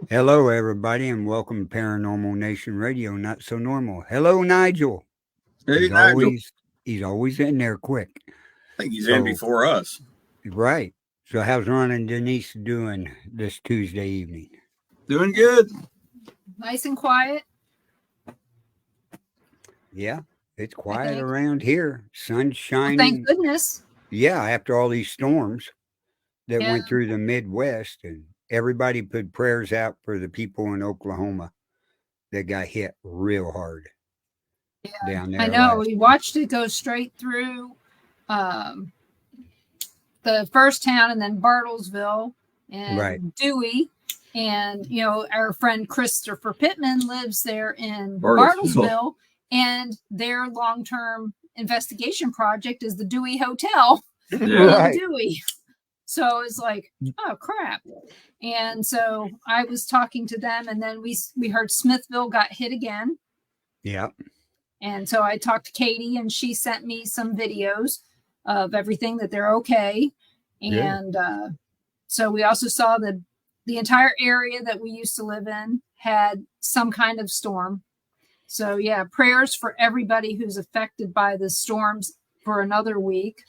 Hello, everybody, and welcome to Paranormal Nation Radio. Not so normal. Hello, Nigel. Hey, He's Nigel. always he's always in there quick. I think he's in So before us. right. So how's Ron and Denise doing this Tuesday evening? Doing good. Nice and quiet, Yeah, it's I quiet think. around here. Sun's Well, thank shining. goodness. Yeah, after all these storms that Yeah, went through the Midwest, and everybody put prayers out for the people in Oklahoma that got hit real hard yeah. down I there know. last We week. watched it go straight through um, the first town and then Bartlesville Right. and Dewey. And, our friend Christopher Pittman lives there in Bartlesville. Bartlesville. And their long term investigation project is the Dewey Hotel in Right. Dewey. So it's like, oh crap. And so I was talking to them, and then we heard Smithville got hit again. Yeah. And so I talked to Katie, and she sent me some videos of everything that they're okay. Good. And so we also saw that the entire area that we used to live in had some kind of storm. So yeah, prayers for everybody who's affected by the storms for another week.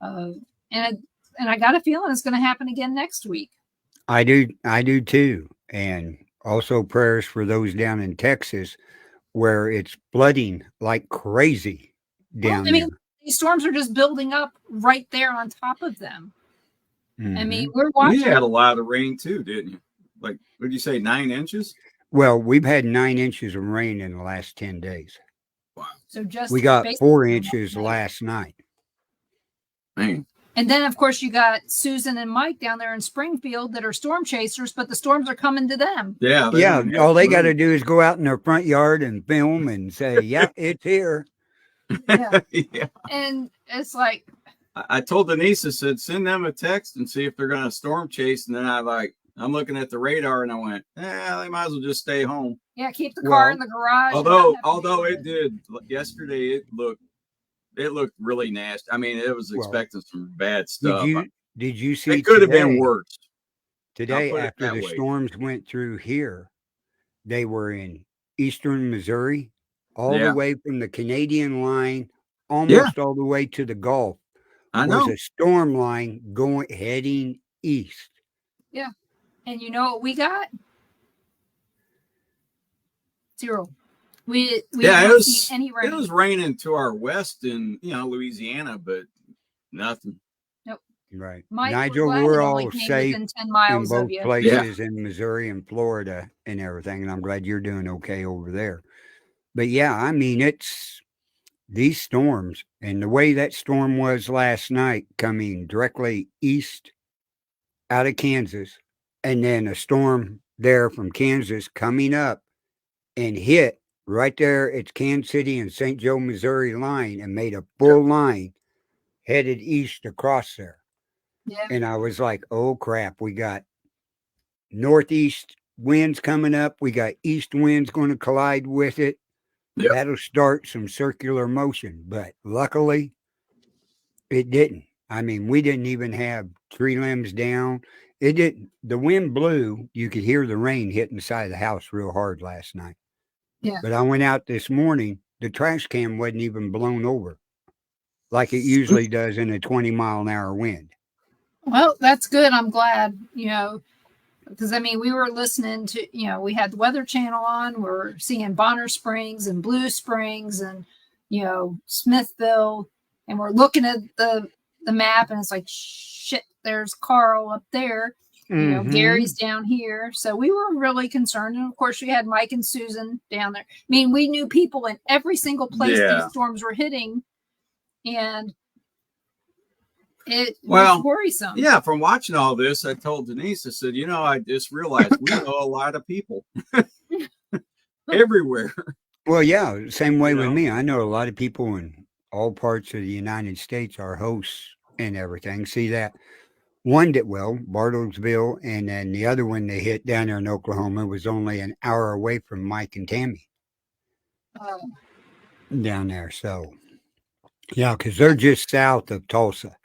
And I got a feeling it's going to happen again next week. I do too. And also prayers for those down in Texas where it's flooding like crazy Well, down I mean, there. these storms are just building up right there on top of them. I mean, Mhm. we're You watching. had a lot of rain too, didn't you? Like, what did you say, 9 inches? Well, we've had 9 inches of rain in the last 10 days. Wow. So just We got basically 4 inches last night. Man. And then, of course, you got Susan and Mike down there in Springfield that are storm chasers, but the storms are coming to them. Yeah. Yeah, all they got to do is go out in their front yard and film and say, yeah, it's here. Yeah. Yeah. And it's like, I told Denise, I said, send them a text and see if they're going to storm chase. And then I'm looking at the radar and I went, they might as well just stay home. yeah, keep the car Well, in the garage. and not Although, have to although deal it with did yesterday, it looked really nasty. I mean, it was Well, expecting some bad Did stuff. you see It could have been today? worse. I'll Today, put it after that the way. storms went through here, they were in eastern Missouri, all the Yeah. way from the Canadian line, Yeah. almost all the way to the Gulf, I was know. a storm line heading east. Yeah. And you know what we got? Zero. We Yeah, have it not was seen any it rain. was raining to our west in Louisiana, but nothing. Nope. Right. Mike, we're Nigel, glad we're it only all came safe within 10 in miles of both you. Yeah. places in Missouri and Florida and everything, and I'm glad you're doing okay over there. But yeah, I mean, it's these storms and the way that storm was last night coming directly east out of Kansas, and then a storm there from Kansas coming up and hit right there. It's Kansas City and St. Joe, Missouri line and made a Yep. full line headed east across there. Yeah. And I was like, oh crap, we got northeast winds coming up. We got east winds going to collide with it. Yep. That'll start some circular motion. But luckily, it didn't. I mean, we didn't even have tree limbs down. It didn't. The wind blew. You could hear the rain hitting the side of the house real hard last night. Yeah. But I went out this morning. The trash can wasn't even blown over like it usually does in a 20-mile-an-hour wind. Well, that's good. I'm glad, because I mean, we were listening to, we had the Weather Channel on. We're seeing Bonner Springs and Blue Springs and, Smithville. And we're looking at the map and it's like, shit, there's Carl up there. Gary's down here. So we were really concerned. And of course, we had Mike and Susan down there. I mean, we knew people in every single place Yeah. these storms were hitting. And it Well, was worrisome. Yeah, from watching all this, I told Denise, I said, I just realized we know a lot of people everywhere. Well, yeah, same way You with know? me. I know a lot of people in all parts of the United States are hosts and everything. See that one did well, Bartlesville, and then the other one they hit down there in Oklahoma was only an hour away from Mike and Tammy down there. So, yeah, because they're just south of Tulsa,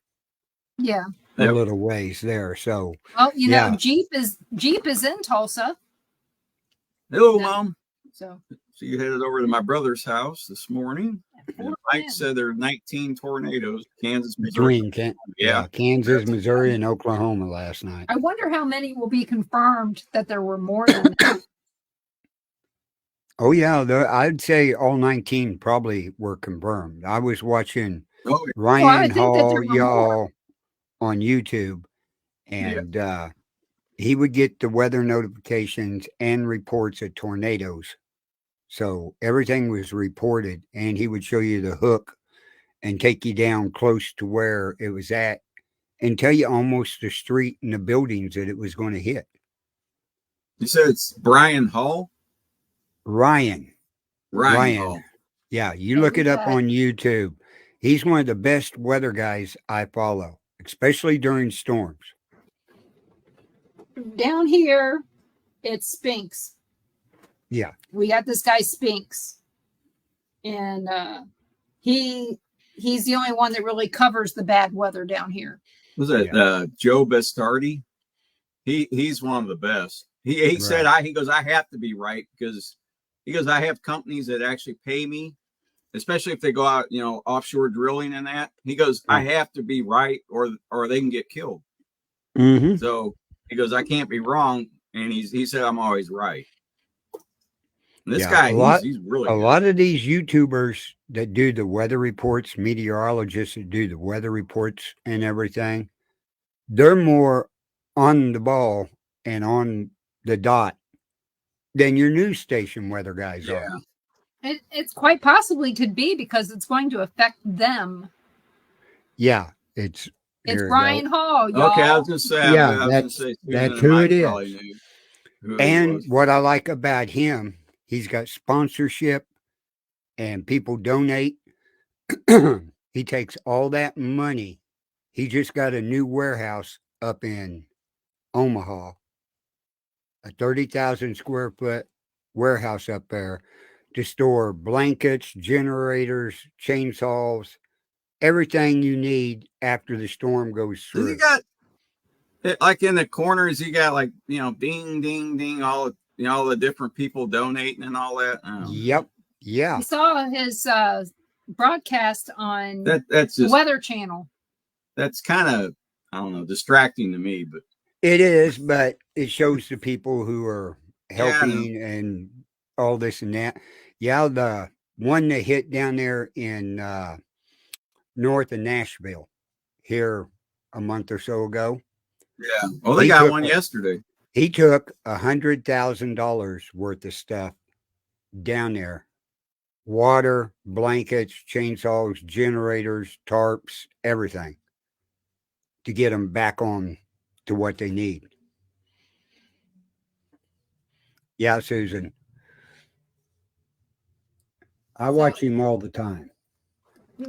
Yeah. a Yep. little ways there. So, Well, yeah, Jeep is in Tulsa. Hello, No. Mom. So So you headed over to my brother's house this morning. And Fort Mike Bend. said there are 19 tornadoes, Kansas, Missouri. Between Yeah. Kansas, Missouri, and Oklahoma last night. I wonder how many will be confirmed that there were more than that. Oh yeah, I'd say all 19 probably were confirmed. I was watching Oh, yeah. Ryan think that there Hall, were more. y'all, on YouTube, and he would get the weather notifications and reports of tornadoes. So everything was reported, and he would show you the hook and take you down close to where it was at and tell you almost the street and the buildings that it was going to hit. You said it's Brian Hall? Ryan. Hall. Yeah, you look it up on YouTube. He's one of the best weather guys I follow, especially during storms. Down here, it's Spinks. Yeah. We got this guy Spinks, and he's the only one that really covers the bad weather down here. Was that Joe Bastardi? He's one of the best. He said he goes, I have to be right because he goes, I have companies that actually pay me, especially if they go out, offshore drilling and that. He goes, I have to be right or they can get killed. Mm-hmm. So he goes, I can't be wrong. And he said, I'm always right. And this guy, he's really good. lot of these YouTubers that do the weather reports, meteorologists that do the weather reports and everything, they're more on the ball and on the dot than your news station weather guys are. It's quite possibly could be because it's going to affect them. Yeah, it's Brian Hall, y'all. Okay, I was going to say, that's who it is. And what I like about him, he's got sponsorship and people donate. He takes all that money. He just got a new warehouse up in Omaha, a 30,000 square foot warehouse up there to store blankets, generators, chainsaws, everything you need after the storm goes through. You got, like in the corners, you got like, ding, ding, ding, all the different people donating and all that. Yep. Yeah. We saw his broadcast on that's just the Weather Channel. That's kind of, I don't know, distracting to me, but it is, but it shows the people who are helping and all this and that. Yeah, the one that hit down there in north of Nashville here a month or so ago. Yeah. Well, they got one yesterday. He took $100,000 worth of stuff down there. Water, blankets, chainsaws, generators, tarps, everything to get them back on to what they need. Yeah, Susan. I watch him all the time.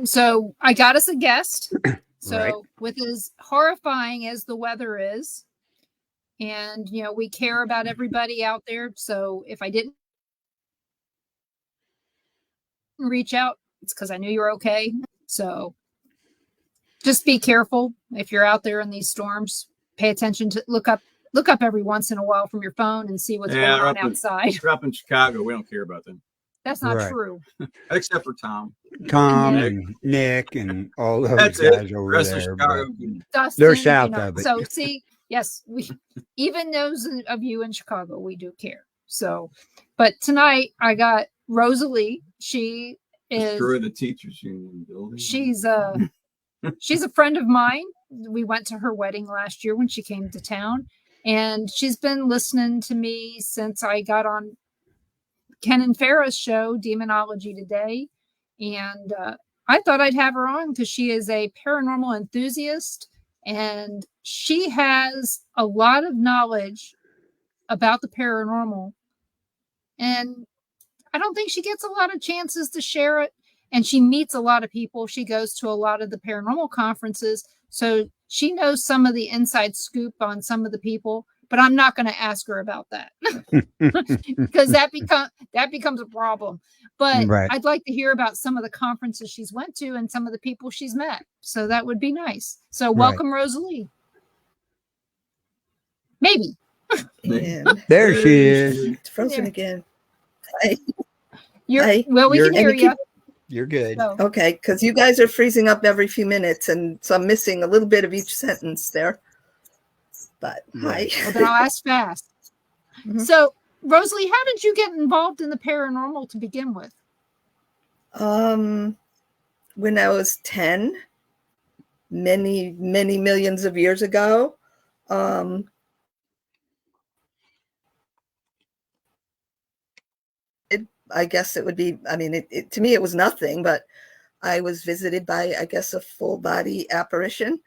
So I got us a guest. So with as horrifying as the weather is, and we care about everybody out there. So if I didn't reach out, it's because I knew you were okay. So just be careful if you're out there in these storms. Pay attention to look up every once in a while from your phone and see what's going on outside. They're up in Chicago. We don't care about them. That's not true. Except for Tom. And Nick and all those guys over there. Dustin, they're south of it. So see, yes, we even those of you in Chicago, we do care. So, but tonight I got Rosalie. She is destroy the teachers union building. She's a friend of mine. We went to her wedding last year when she came to town, and she's been listening to me since I got on Ken and Farrah's show, Demonology Today. And I thought I'd have her on because she is a paranormal enthusiast and she has a lot of knowledge about the paranormal. And I don't think she gets a lot of chances to share it. And she meets a lot of people. She goes to a lot of the paranormal conferences. So she knows some of the inside scoop on some of the people. But I'm not going to ask her about that because that becomes a problem. But I'd like to hear about some of the conferences she's went to and some of the people she's met. So that would be nice. So welcome, Rosalie. Maybe. And There she is. it's frozen There. again. Hi. We You're- can hear and you you. You're good. So, Okay, because you guys are freezing up every few minutes, and so I'm missing a little bit of each sentence there. But Right. hi. well, then I'll ask fast. Mhm. So, Rosalie, how did you get involved in the paranormal to begin with? When I was 10, many, many millions of years ago, I guess it would be, I mean, to me, it was nothing, but I was visited by, I guess, a full body apparition.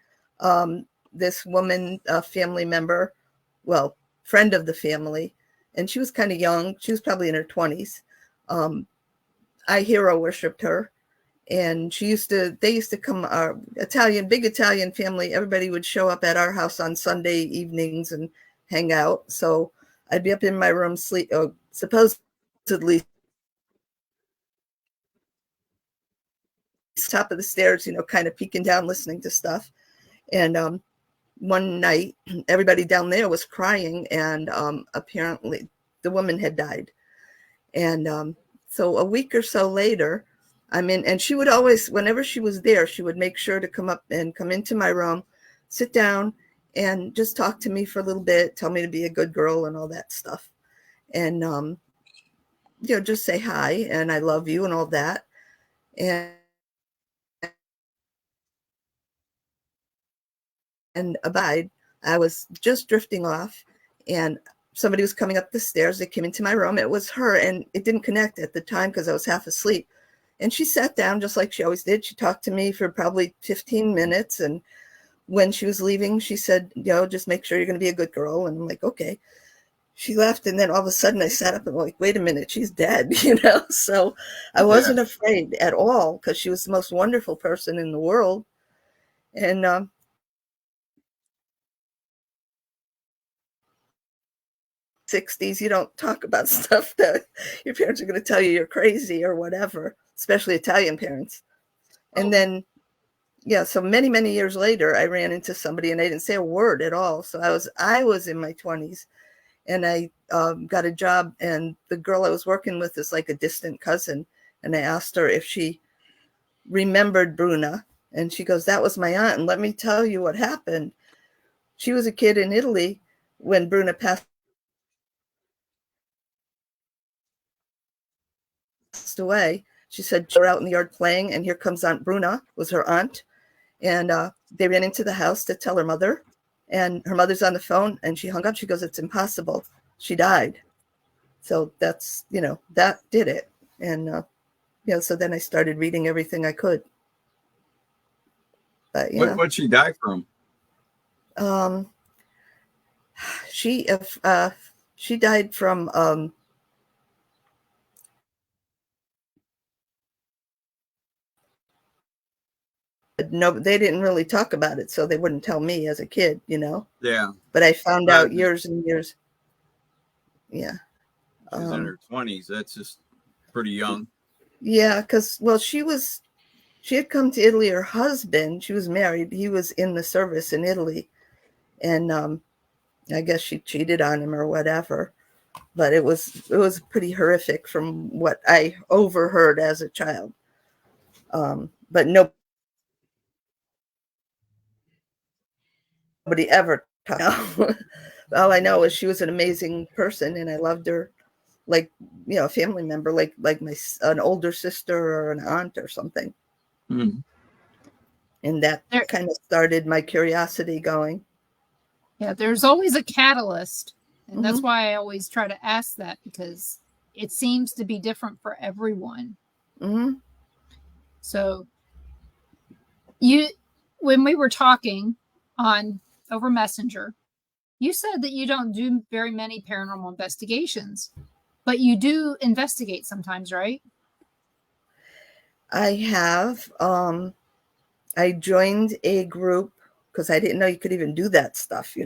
This woman, a family member, well, friend of the family, and she was kind of young. She was probably in her 20s. I hero worshipped her. And they used to come, our big Italian family, everybody would show up at our house on Sunday evenings and hang out. So I'd be up in my room, supposedly top of the stairs, kind of peeking down, listening to stuff. And one night, everybody down there was crying, and apparently the woman had died. And so a week or so later, and she would always, whenever she was there, she would make sure to come into my room, sit down, and just talk to me for a little bit, tell me to be a good girl and all that stuff. And, just say hi and I love you and all that. And abide, I was just drifting off, and somebody was coming up the stairs. They came into my room. It was her, and it didn't connect at the time because I was half asleep. And she sat down just like she always did. She talked to me for probably 15 minutes. And when she was leaving, she said, just make sure you're going to be a good girl. And I'm like, okay. She left. And then all of a sudden I sat up and I'm like, wait a minute, she's dead, So I wasn't afraid at all because she was the most wonderful person in the world. And 60s, you don't talk about stuff that your parents are going to tell you you're crazy or whatever, especially Italian parents. And then, so many, many years later, I ran into somebody and they didn't say a word at all. So I was in my 20s, and I got a job, and the girl I was working with is like a distant cousin. And I asked her if she remembered Bruna, and she goes, that was my aunt. And let me tell you what happened. She was a kid in Italy when Bruna passed away. She said they were out in the yard playing, and here comes Aunt Bruna, was her aunt. And they ran into the house to tell her mother, and her mother's on the phone, and she hung up. She goes, it's impossible. She died. So that's, that did it. And, so then I started reading everything I could. But, What'd she die from? She died from, no, they didn't really talk about it, so they wouldn't tell me as a kid, Yeah. But I found out years and years. Yeah. She's in her 20s. That's just pretty young. Yeah, because, well, she had come to Italy. Her husband, she was married. He was in the service in Italy. And I guess she cheated on him or whatever. But it was pretty horrific from what I overheard as a child. But nobody ever talked. All I know is she was an amazing person, and I loved her like, a family member, like an older sister or an aunt or something. Mm-hmm. And that kind of started my curiosity going. Yeah, there's always a catalyst. And that's why I always try to ask that, because it seems to be different for everyone. Mm-hmm. So when we were talking over Messenger, you said that you don't do very many paranormal investigations, but you do investigate sometimes, right? I have. I joined a group because I didn't know you could even do that stuff,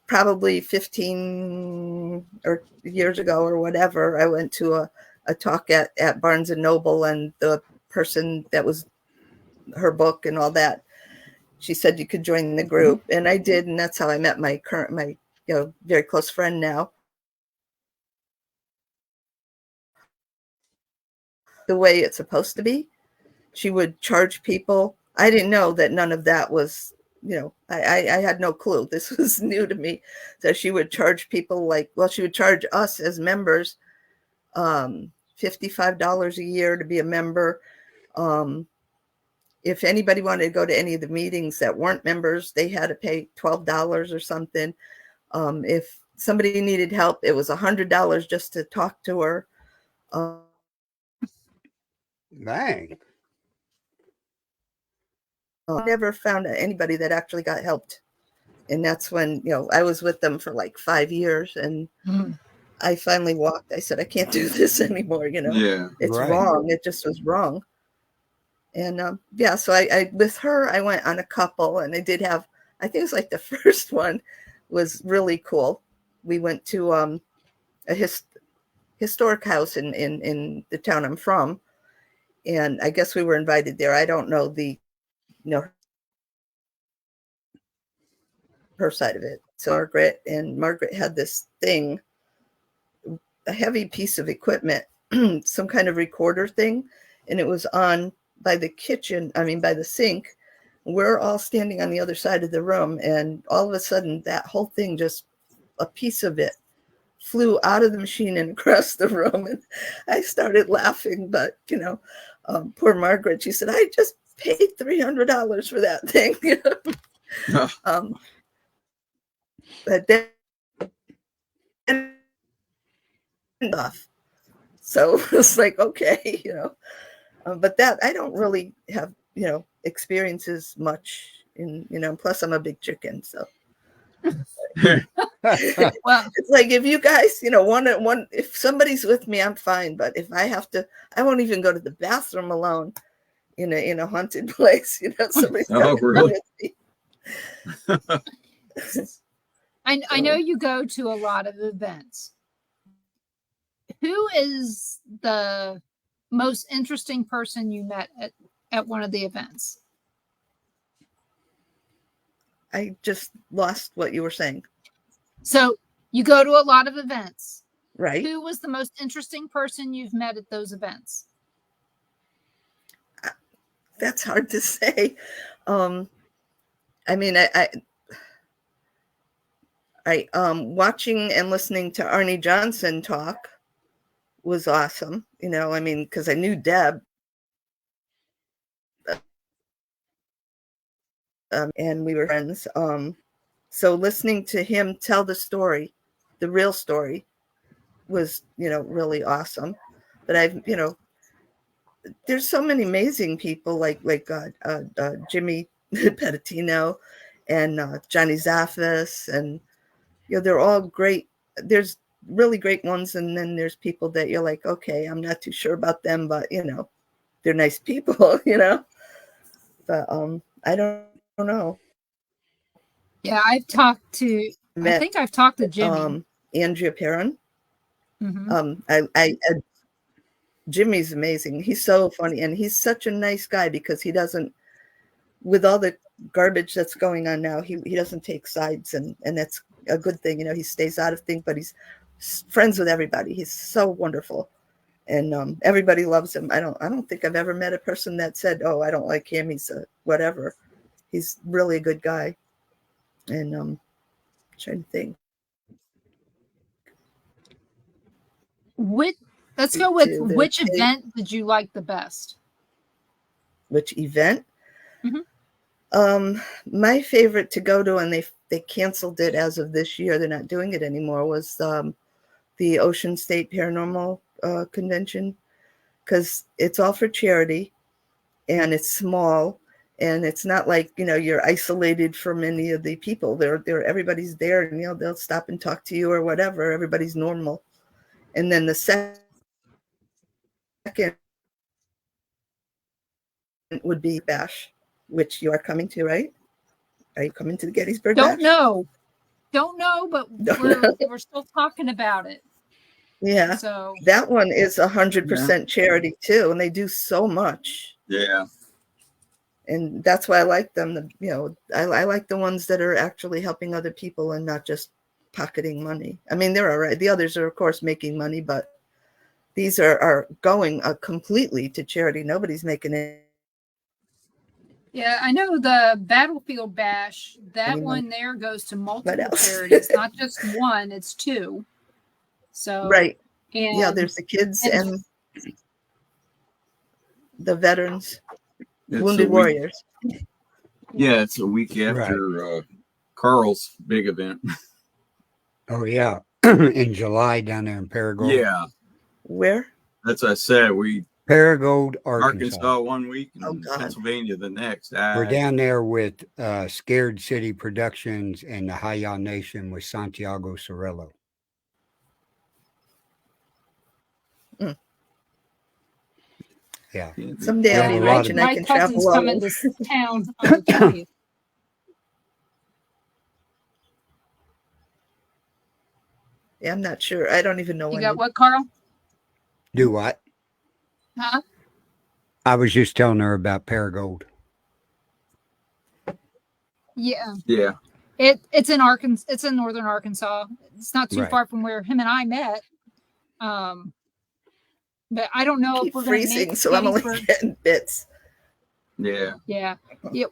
Probably 15 or years ago or whatever, I went to a talk at Barnes and Noble, and the person that was her book and all that, she said you could join the group, and I did, and that's how I met my very close friend now. The way it's supposed to be, she would charge people. I didn't know that none of that was, I had no clue. This was new to me. So she would charge people she would charge us as members $55 a year to be a member. If anybody wanted to go to any of the meetings that weren't members, they had to pay $12 or something. If somebody needed help, it was $100 just to talk to her. Dang. Never found anybody that actually got helped. And that's when, I was with them for like 5 years, and I finally walked. I said, I can't do this anymore. Yeah. It's Right. wrong. It just was wrong. And so I with her, I went on a couple, and I did have, I think it was like the first one was really cool. We went to a historic house in the town I'm from. And I guess we were invited there. I don't know her side of it. So Margaret had this thing, a heavy piece of equipment, some kind of recorder thing. And it was on by the by the sink. We're all standing on the other side of the room. And all of a sudden that whole thing, just a piece of it, flew out of the machine and across the room. And I started laughing, but poor Margaret, she said, I just paid $300 for that thing. But then off. So it's like, okay, but that I don't really have, experiences much in, plus I'm a big chicken. So Well, it's like, if you guys, one, if somebody's with me, I'm fine. But if I have to, I won't even go to the bathroom alone in a haunted place. Somebody's got to really? be with me. I know you go to a lot of events. Who is the most interesting person you met at one of the events? I just lost what you were saying. So you go to a lot of events. Right. Who was the most interesting person you've met at those events? That's hard to say. I mean, I watching and listening to Arnie Johnson talk was awesome. Because I knew Deb. And we were friends. So listening to him tell the story, the real story, was, really awesome. But there's so many amazing people like Jimmy Pettitino and Johnny Zaffis, and they're all great. There's really great ones, and then there's people that you're like, okay, I'm not too sure about them, but they're nice people, But I don't know. Yeah, I think I've talked to Jimmy. Andrea Perron. Mm-hmm. Jimmy's amazing. He's so funny, and he's such a nice guy because he doesn't, with all the garbage that's going on now, he doesn't take sides, and that's a good thing. He stays out of things, but he's friends with everybody. He's so wonderful, and everybody loves him. I don't think I've ever met a person that said, "Oh, I don't like him. He's a whatever." He's really a good guy, and I'm trying to think. Let's go with which event did you like the best? Which event? Mm-hmm. My favorite to go to, and they canceled it as of this year. They're not doing it anymore. Was the Ocean State Paranormal Convention, because it's all for charity, and it's small, and it's not like you're isolated from any of the people. They're everybody's there, and they'll stop and talk to you or whatever. Everybody's normal. And then the second would be Bash, which you are coming to, right? Are you coming to the Gettysburg Bash? Don't know, but we're still talking about it. Yeah. So that one is 100% charity too, and they do so much. Yeah. And that's why I like them. I like the ones that are actually helping other people and not just pocketing money. I mean, they're all right. The others are, of course, making money, but these are going completely to charity. Nobody's making it. Yeah, I know the Battlefield Bash, that Any money. one there goes to What multiple else? charities, not just one, it's two. So, Right. and Yeah, there's the kids and the veterans, It's wounded a week. warriors. Yeah, it's a week after Carl's big event. Oh yeah, in July down there in Paragould. Yeah, Where? that's what I said. We Paragould, Arkansas. Arkansas 1 week and Oh, God. Pennsylvania the next. We're down there with Scared City Productions and the Haya Nation with Santiago Sorello. Mm. Yeah. Someday Yeah, I'll be a lot rich of- and I my can cousin's travel coming all to town on the 20th. Yeah, I'm not sure. I don't even know You when. got what, Carl? Do what? Huh? I was just telling her about Paragould. Yeah. Yeah. It's in Arkansas. It's in northern Arkansas. It's not too Right. far from where him and I met. But I don't know if Keep we're going to freezing, make so I'm only Gettysburg. getting bits. Yeah. Yeah,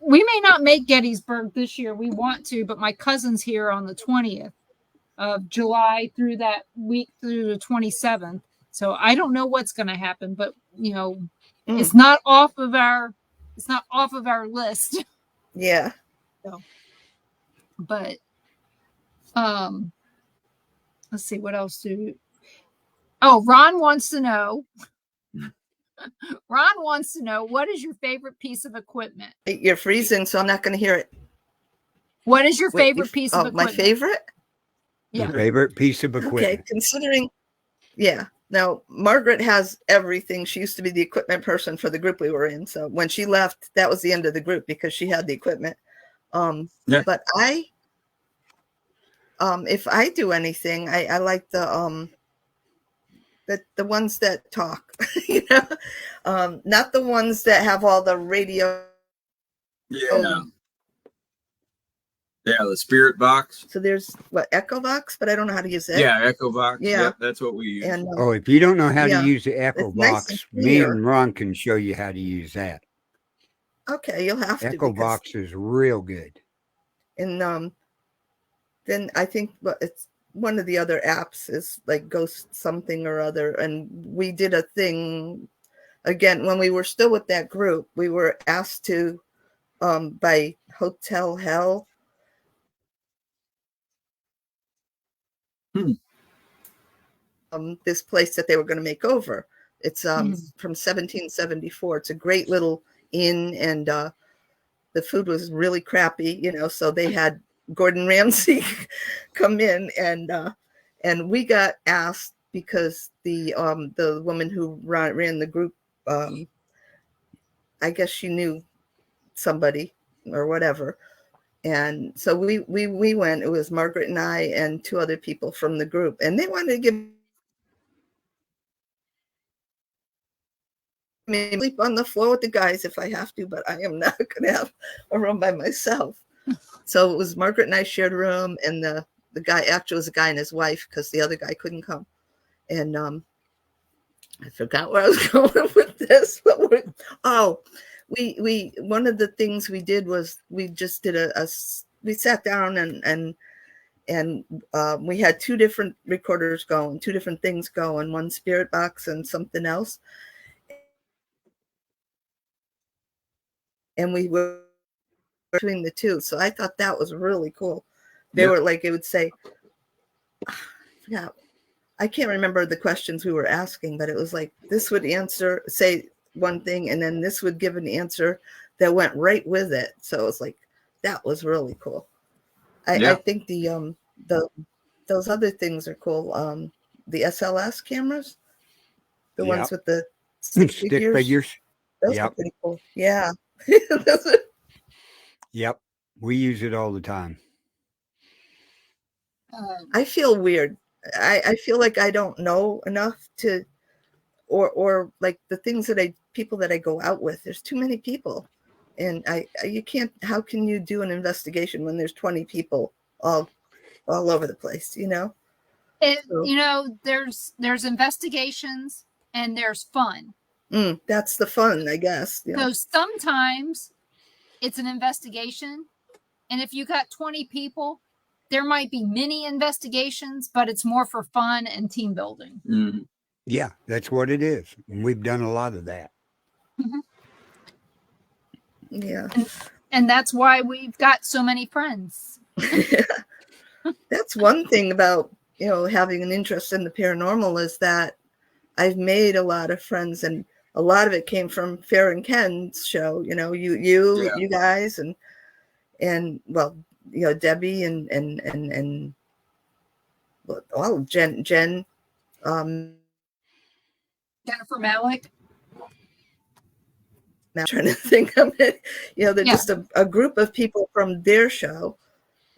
we may not make Gettysburg this year. We want to, but my cousin's here on the 20th of July through that week through the 27th. So I don't know what's going to happen, but you know, it's not off of our list. Yeah. But let's see what else Ron wants to know. Ron wants to know, what is your favorite piece of equipment? You're freezing, so I'm not going to hear it. What is your favorite piece of equipment? My favorite? Yeah. Your favorite piece of equipment. Okay, considering, yeah. Now, Margaret has everything. She used to be the equipment person for the group we were in. So when she left, that was the end of the group because she had the equipment. Yeah. But if I do anything, I like the ones that talk, you know, not the ones that have all the radio. Yeah. Yeah, the Spirit Box. So there's Echo Box, but I don't know how to use it. Yeah, Echo Box. Yeah. Yep, that's what we use. And Oh, if you don't know how yeah, to use the Echo it's nice Box, and me clear. and Ron can show you how to use that. Okay, you'll have to. Echo Box is real good. And then I think it's one of the other apps is like Ghost something or other. And we did a thing again when we were still with that group. We were asked to by Hotel Hell. This place that they were going to make over. It's from 1774. It's a great little inn, and the food was really crappy, you know. So they had Gordon Ramsay come in, and we got asked because the woman who ran the group, I guess she knew somebody or whatever. And so we went. It was Margaret and I and two other people from the group, and they wanted to give me sleep on the floor with the guys if I have to, but I am not going to have a room by myself. So it was Margaret and I shared a room, and the guy, actually was a guy and his wife because the other guy couldn't come. And I forgot where I was going with this, but we one of the things we did was we just did we sat down and we had two different recorders going, two different things going, one Spirit Box and something else. And we were between the two. So I thought that was really cool. They were like, it would say, yeah, I can't remember the questions we were asking, but it was like, this would say one thing, and then this would give an answer that went right with it. So it was like, that was really cool. I think those other things are cool. The SLS cameras, the ones with the stick figures. Those are pretty cool. Yeah. Yep. We use it all the time. I feel weird. I feel like I don't know enough to, or like the things that people that I go out with, there's too many people. And you can't, how can you do an investigation when there's 20 people all all over the place, So- There's investigations and there's fun. That's the fun, I guess. So sometimes it's an investigation, and if you got 20 people, there might be many investigations, but it's more for fun and team building. Mhm. Yeah, that's what it is. And we've done a lot of that. Yeah. And that's why we've got so many friends. That's one thing about, having an interest in the paranormal is that I've made a lot of friends, and a lot of it came from Farrah and Ken's show, you guys, and well, Debbie and well, Jen, Jennifer Malik. I'm trying to think of it. They're just a group of people from their show,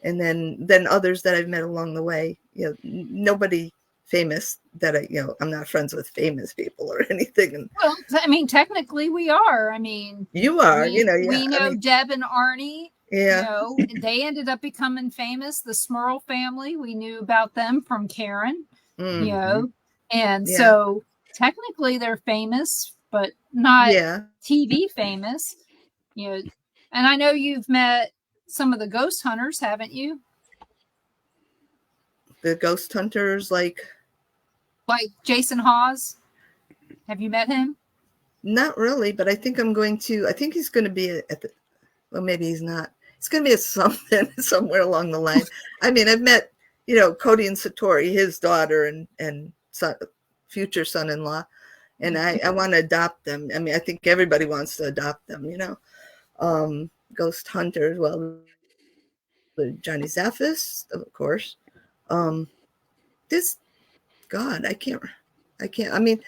and then others that I've met along the way. Nobody famous that I'm not friends with famous people or anything. And well, I mean, technically we are. I mean, you are. We know Deb and Arnie. Yeah. They ended up becoming famous. The Smurl family, we knew about them from Karen. And so technically they're famous, but not TV famous. And I know you've met some of the ghost hunters, haven't you? The ghost hunters, like Jason Hawes. Have you met him? Not really, but I think he's going to be well, maybe he's not. It's going to be something somewhere along the line. I mean, I've met, Cody and Satori, his daughter and son, future son-in-law, and I want to adopt them. I mean, I think everybody wants to adopt them, Ghost hunters, well, Johnny Zaffis, of course. I can't. I mean,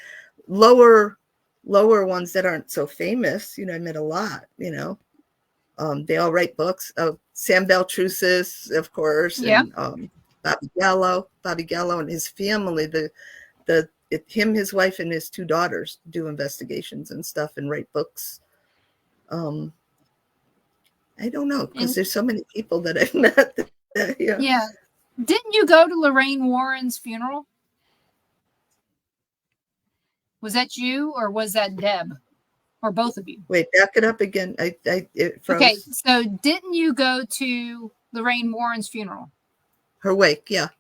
lower ones that aren't so famous, I met a lot, they all write books. Sam Beltrusis, of course, and Bobby Gallo and his family, him, his wife, and his two daughters do investigations and stuff and write books. I don't know, because there's so many people that I've met. Yeah. Didn't you go to Lorraine Warren's funeral? Was that you or was that Deb? Or both of you? Wait, back it up again. It froze. Okay, so didn't you go to Lorraine Warren's funeral? Her wake, yeah.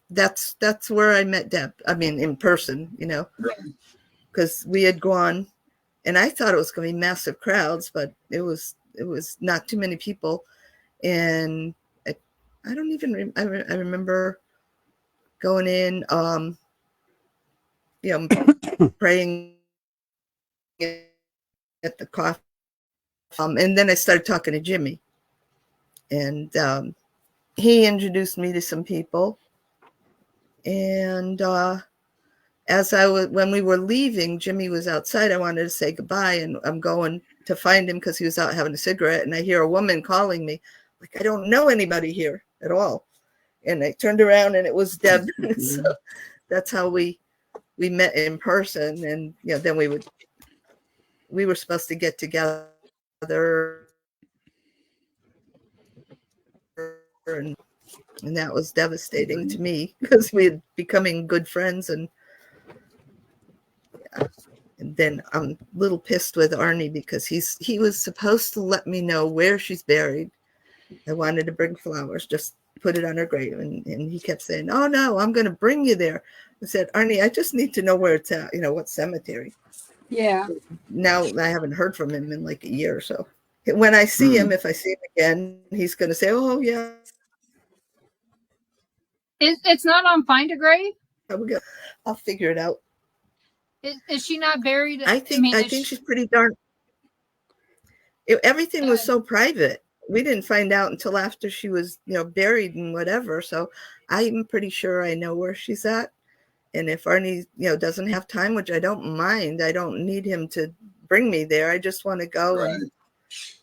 That's where I met Deb. I mean, in person, because we had gone, and I thought it was going to be massive crowds, but it was not too many people, and I don't even. I remember going in, praying at the coffee, and then I started talking to Jimmy, and he introduced me to some people, and when we were leaving, Jimmy was outside. I wanted to say goodbye, and I'm going to find him because he was out having a cigarette, and I hear a woman calling me, like, I don't know anybody here at all, and I turned around and it was Deb. So that's how we met in person, and then we were supposed to get together, and that was devastating to me because we had becoming good friends, and then I'm a little pissed with Arnie because he was supposed to let me know where she's buried. I wanted to bring flowers, just put it on her grave, and he kept saying, oh no, I'm going to bring you there. I said, Arnie, I just need to know where it's at, what cemetery. Yeah. Now I haven't heard from him in like a year or so. When I see him, if I see him again, he's going to say, oh yeah. It's not on Find a Grave? I'll figure it out. Is she not buried? I think she's pretty darn. Everything was so private. We didn't find out until after she was, buried and whatever. So I'm pretty sure I know where she's at. And if Arnie, doesn't have time, which I don't mind, I don't need him to bring me there. I just want to go and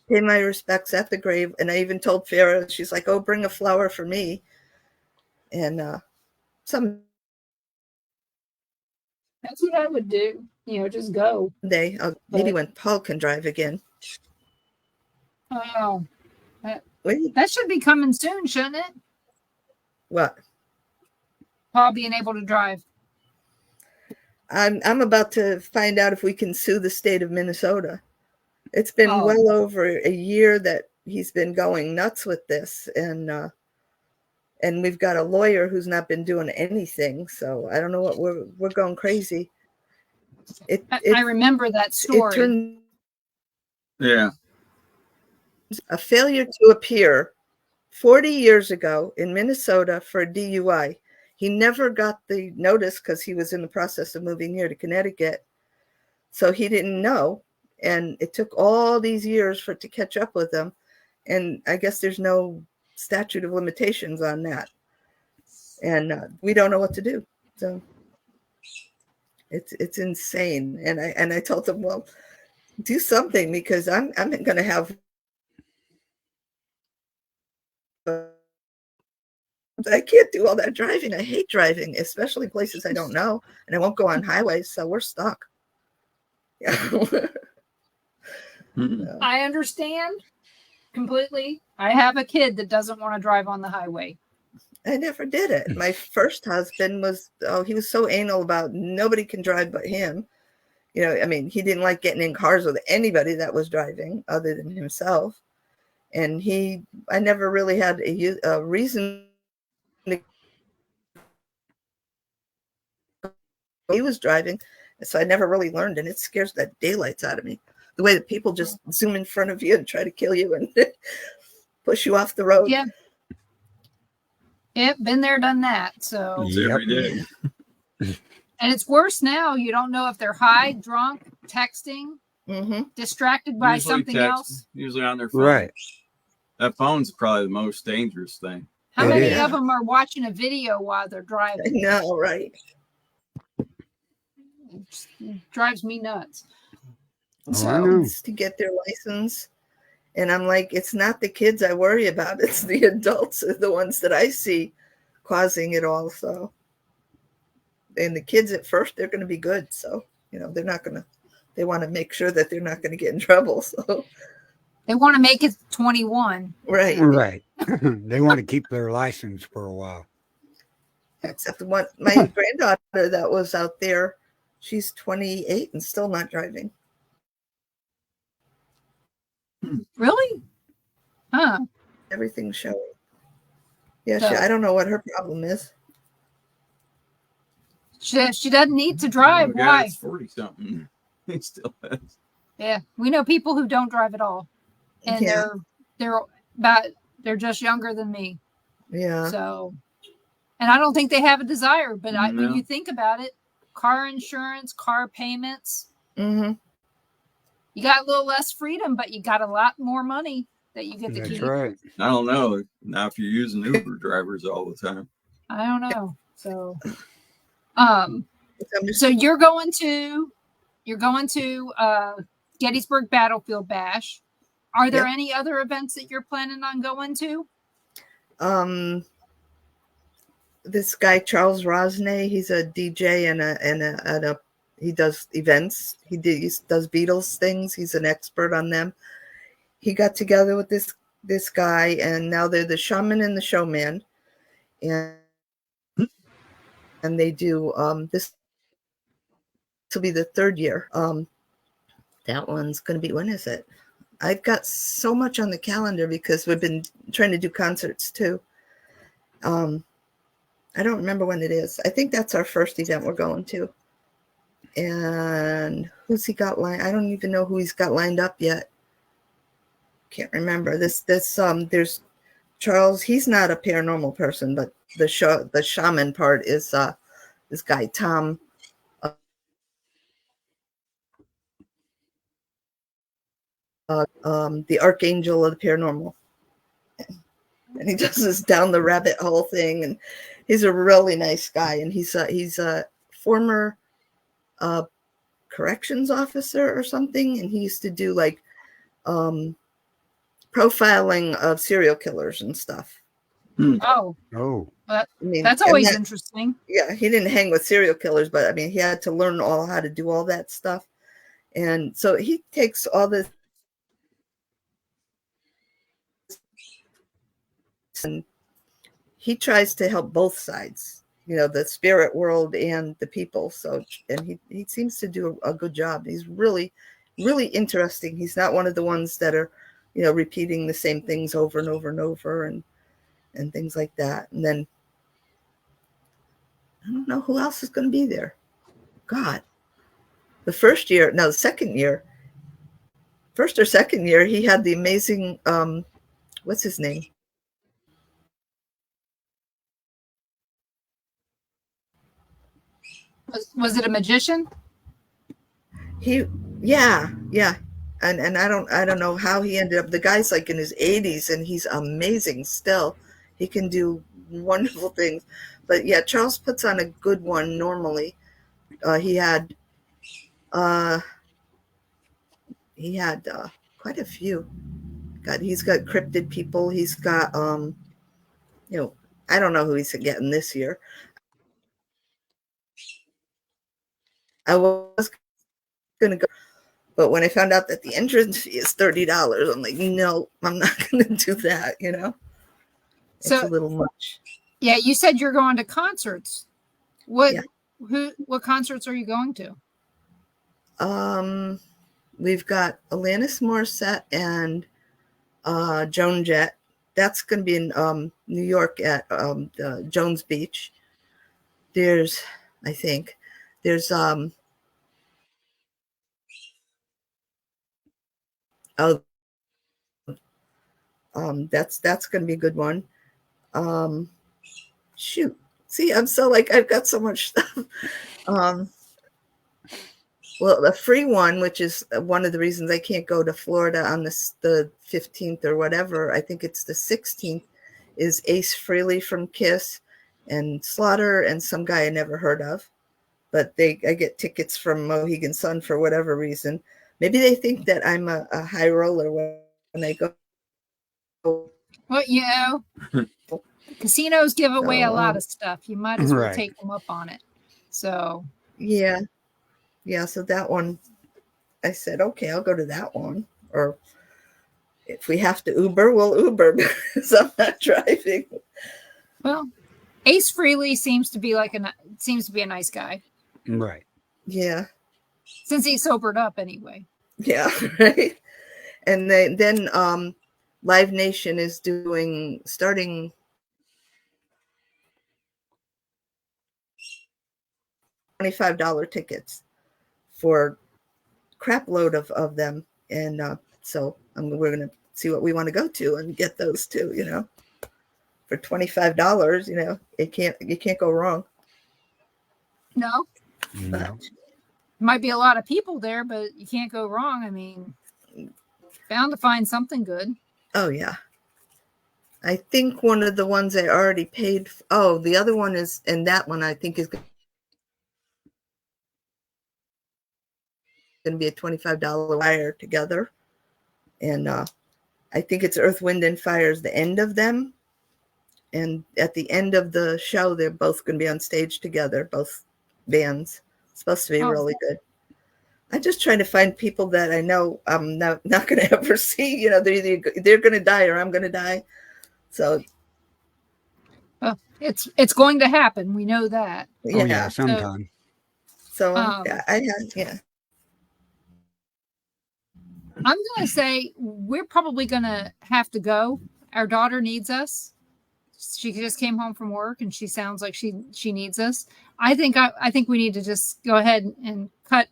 pay my respects at the grave. And I even told Farrah, she's like, oh, bring a flower for me. And some. That's what I would do. Just go. Maybe when Paul can drive again. Oh, that should be coming soon, shouldn't it? What? Paul being able to drive. I'm about to find out if we can sue the state of Minnesota. It's been well over a year that he's been going nuts with this, and we've got a lawyer who's not been doing anything. So I don't know what we're going crazy. I remember that story. It turned Yeah. a failure to appear 40 years ago in Minnesota for a DUI. He never got the notice because he was in the process of moving here to Connecticut. So he didn't know. And it took all these years for it to catch up with him. And I guess there's no statute of limitations on that. And we don't know what to do. So it's insane. And I told him, well, do something, because I'm going to have. I can't do all that driving. I hate driving, especially places I don't know, and I won't go on highways, so we're stuck. Yeah. I understand completely. I have a kid that doesn't want to drive on the highway. I never did it. My first husband was, he was so anal about nobody can drive but him. You know, I mean, he didn't like getting in cars with anybody that was driving other than himself. And I never really had a reason. He was driving, so I never really learned, and it scares the daylights out of me. The way that people just zoom in front of you and try to kill you and push you off the road. Yeah. Yep, been there, done that. So every day. And it's worse now. You don't know if they're high, drunk, texting, distracted by something else. Usually on their phone. Right. That phone's probably the most dangerous thing. How many of them are watching a video while they're driving? I know, right? It drives me nuts. So to get their license. And I'm like, it's not the kids I worry about. It's the adults are the ones that I see causing it all. So, and the kids at first, they're going to be good. So, you know, they want to make sure that they're not going to get in trouble. So they want to make it 21. Right. Right. They want to keep their license for a while. Except my granddaughter that was out there, she's 28 and still not driving. Really? Huh. Everything's showing. Yeah, I don't know what her problem is. She doesn't need to drive. Why? It's 40-something. He still has. Yeah, we know people who don't drive at all, and they're just younger than me. Yeah. So, and I don't think they have a desire. But when you think about it, car insurance, car payments. Mm-hmm. You got a little less freedom, but you got a lot more money that you get to keep. That's right. I don't know. Now, if you're using Uber drivers all the time. I don't know. So, so you're going to Gettysburg Battlefield Bash. Are there any other events that you're planning on going to? This guy Charles Rosnay, he's a DJ and he does events. He does Beatles things. He's an expert on them. He got together with this guy, and now they're the Shaman and the Showman, and they do this will be the third year. That one's going to be, when is it? I've got so much on the calendar because we've been trying to do concerts too. I don't remember when it is. I think that's our first event we're going to. And who's he got lined? I don't even know who he's got lined up yet. Can't remember. There's Charles. He's not a paranormal person, but the shaman part is this guy Tom. The archangel of the paranormal, and he does this down the rabbit hole thing, and he's a really nice guy, and he's a former corrections officer or something, and he used to do like profiling of serial killers and stuff. Oh, I mean, that's always interesting. Yeah, he didn't hang with serial killers, but I mean, he had to learn how to do all that stuff, and so he takes all this. And he tries to help both sides, the spirit world and the people. So, and he seems to do a good job. He's really, really interesting. He's not one of the ones that are, repeating the same things over and over and over and things like that. And then I don't know who else is going to be there. God, the first or second year, he had the amazing, what's his name? Was it a magician? Yeah. And I don't know how he ended up. The guy's like in his 80s and he's amazing still. He can do wonderful things. But yeah, Charles puts on a good one normally. He had quite a few. God, he's got cryptid people. He's got I don't know who he's getting this year. I was going to go, but when I found out that the entrance fee is $30, I'm like, no, I'm not going to do that. It's a little much. Yeah, you said you're going to concerts. What concerts are you going to? We've got Alanis Morissette and Joan Jett. That's going to be in New York at Jones Beach. There's that's going to be a good one. Shoot. See, I'm so I've got so much stuff. Well, the free one, which is one of the reasons I can't go to Florida on the 15th or whatever, I think it's the 16th, is Ace Frehley from Kiss and Slaughter and some guy I never heard of. But I get tickets from Mohegan Sun for whatever reason. Maybe they think that I'm a high roller when I go. Well, casinos give away a lot of stuff. You might as well take them up on it. So yeah. So that one, I said, okay, I'll go to that one. Or if we have to Uber, we'll Uber because I'm not driving. Well, Ace Frehley seems to be a nice guy. Right. Yeah. Since he sobered up anyway. Yeah, right. And then Live Nation is starting $25 tickets for crap load of them. And so we're going to see what we want to go to and get those too, for $25, you can't go wrong. No. Might be a lot of people there, but you can't go wrong. I mean, bound to find something good. Oh yeah. I think one of the ones I already paid. The other one is, and that one I think is going to be a $25 wire together. And I think it's Earth, Wind, and Fire's the end of them. And at the end of the show, they're both going to be on stage together, both bands. It's supposed to be really good. I'm just trying to find people that I know I'm not going to ever see. They're going to die or I'm going to die. So it's going to happen. We know that. Yeah, sometime. So I'm going to say we're probably going to have to go. Our daughter needs us. She just came home from work and she sounds like she needs us. I think we need to just go ahead and cut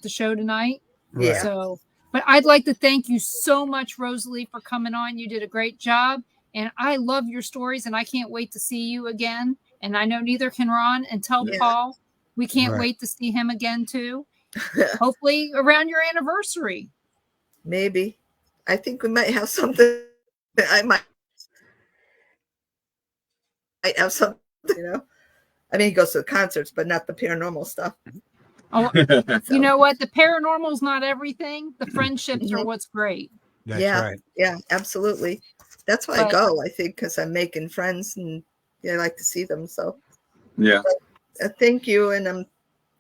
the show tonight. Yeah. So, but I'd like to thank you so much, Rosalie, for coming on. You did a great job. And I love your stories, and I can't wait to see you again. And I know neither can Ron. And tell Paul we can't wait to see him again, too. Hopefully around your anniversary. Maybe. I think we might have something. I might have something, I mean, he goes to the concerts, but not the paranormal stuff. Oh, you know what? The paranormal's not everything. The friendships are what's great. That's right. Yeah, absolutely. That's why I go, I think, because I'm making friends and I like to see them. So, yeah. But, thank you. And I'm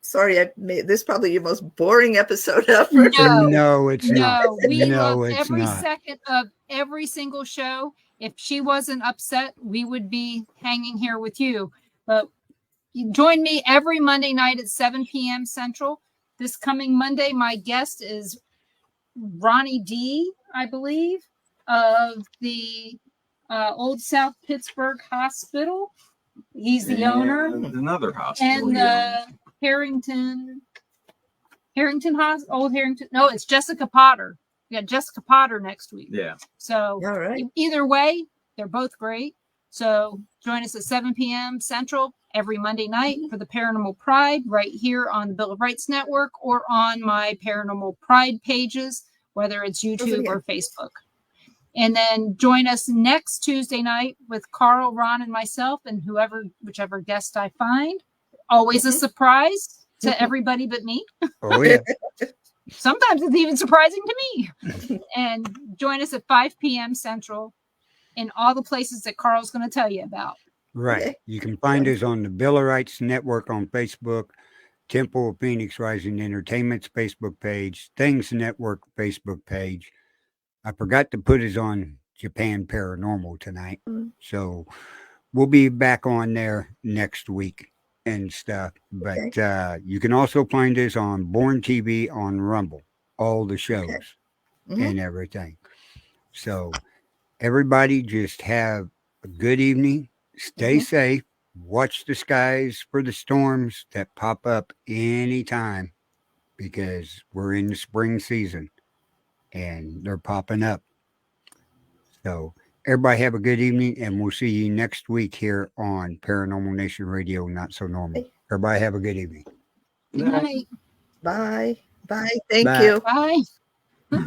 sorry I made this probably your most boring episode ever. No, it's not. We love every second of every single show. if she wasn't upset, we would be hanging here with you. But you join me every Monday night at 7 p.m. Central. This coming Monday, my guest is Ronnie D, I believe, of the Old South Pittsburgh Hospital. He's the owner. Another hospital. And the Harrington Old Harrington. No, it's Jessica Potter. We got Jessica Potter next week. Yeah. So All right. either way, they're both great. So join us at 7 p.m. Central every Monday night for the Paranormal Pride right here on the Bill of Rights Network or on my Paranormal Pride pages, whether it's YouTube or Facebook. And then join us next Tuesday night with Carl, Ron, and myself, and whichever guest I find. Always a surprise to everybody but me. Oh, yeah. Sometimes it's even surprising to me. And join us at 5 p.m. Central in all the places that Carl's going to tell you about. Right. Okay. You can find us on the Bill of Rights Network on Facebook, Temple of Phoenix Rising Entertainment's Facebook page, Things Network Facebook page. I forgot to put us on Japan Paranormal tonight. So we'll be back on there next week and stuff. But you can also find us on Born TV on Rumble, all the shows and everything. So everybody just have a good evening. Stay safe. Watch the skies for the storms that pop up anytime because we're in the spring season and they're popping up. So everybody have a good evening and we'll see you next week here on Paranormal Nation Radio, Not So Normal. Everybody have a good evening. Good night. Bye. Bye. Thank Bye. you. Bye.